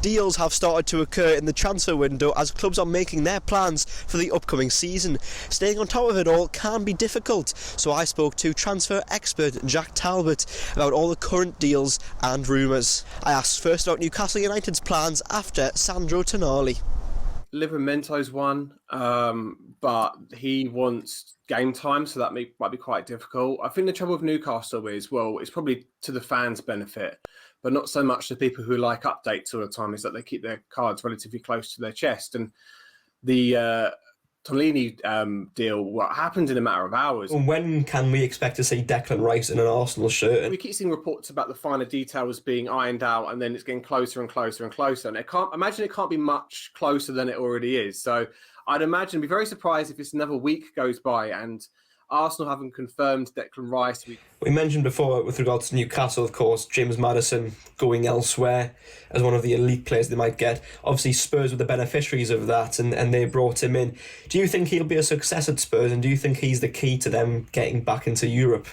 Deals have started to occur in the transfer window as clubs are making their plans for the upcoming season. Staying on top of it all can be difficult, so I spoke to transfer expert Jacque Talbot about all the current deals and rumours. I asked first about Newcastle United's plans after Sandro Tonali. Livermento's one, but he wants game time, so that might be quite difficult. I think the trouble with Newcastle is, well, it's probably to the fans' benefit, but not so much to people who like updates all the time, is that they keep their cards relatively close to their chest. And the Tonali deal, what happened in a matter of hours. When can we expect to see Declan Rice in an Arsenal shirt? We keep seeing reports about the finer details being ironed out, and then it's getting closer and closer and closer. And it can't be much closer than it already is. So I'd imagine, be very surprised if it's another week goes by and Arsenal haven't confirmed Declan Rice. We mentioned before, with regards to Newcastle, of course, James Maddison going elsewhere as one of the elite players they might get. Obviously, Spurs were the beneficiaries of that, and they brought him in. Do you think he'll be a success at Spurs, and do you think he's the key to them getting back into Europe?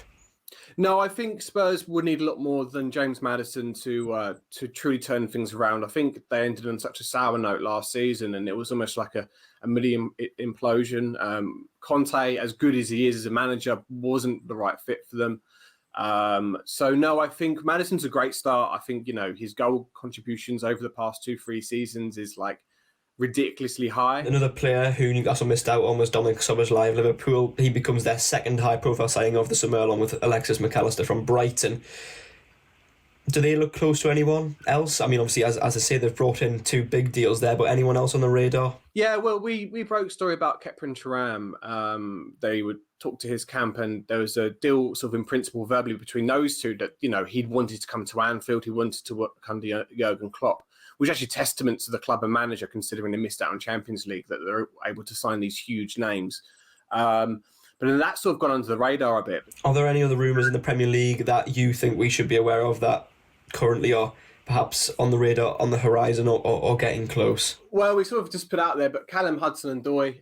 No, I think Spurs would need a lot more than James Maddison to truly turn things around. I think they ended on such a sour note last season, and it was almost like a mini implosion. Conte, as good as he is as a manager, wasn't the right fit for them. So no, I think Maddison's a great start. I think, his goal contributions over the past 2-3 seasons is like ridiculously high. Another player who Newcastle missed out on was Dominic Szoboszlai of Liverpool. He becomes their second high-profile signing of the summer, along with Alexis McAllister from Brighton. Do they look close to anyone else? I mean, obviously, as I say, they've brought in 2 big deals there, but anyone else on the radar? Yeah, well, we broke a story about Khephren Thuram. They would talk to his camp, and there was a deal sort of in principle verbally between those two that, he'd wanted to come to Anfield, he wanted to work under Jurgen Klopp, which is actually testament to the club and manager, considering they missed out on Champions League, that they're able to sign these huge names. But then that's sort of gone under the radar a bit. Are there any other rumours in the Premier League that you think we should be aware of that currently are perhaps on the radar, on the horizon, or getting close? Well, we sort of just put out there, but Callum Hudson-Odoi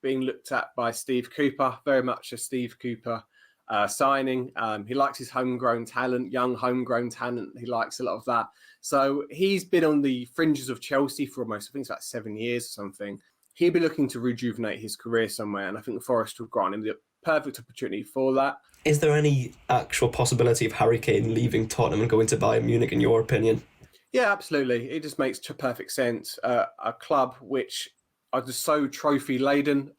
being looked at by Steve Cooper, very much a Steve Cooper signing. He likes his homegrown talent, young homegrown talent. He likes a lot of that. So he's been on the fringes of Chelsea for almost, I think it's about 7 years or something. He'll be looking to rejuvenate his career somewhere, and I think the Forest will grant him the perfect opportunity for that. Is there any actual possibility of Harry Kane leaving Tottenham and going to Bayern Munich, in your opinion? Yeah, absolutely. It just makes perfect sense. A club which are just so trophy-laden,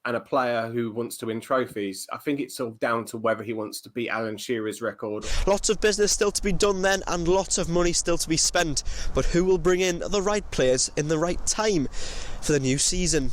and a player who wants to win trophies. I think it's sort of down to whether he wants to beat Alan Shearer's record. Lots of business still to be done then, and lots of money still to be spent. But who will bring in the right players in the right time for the new season?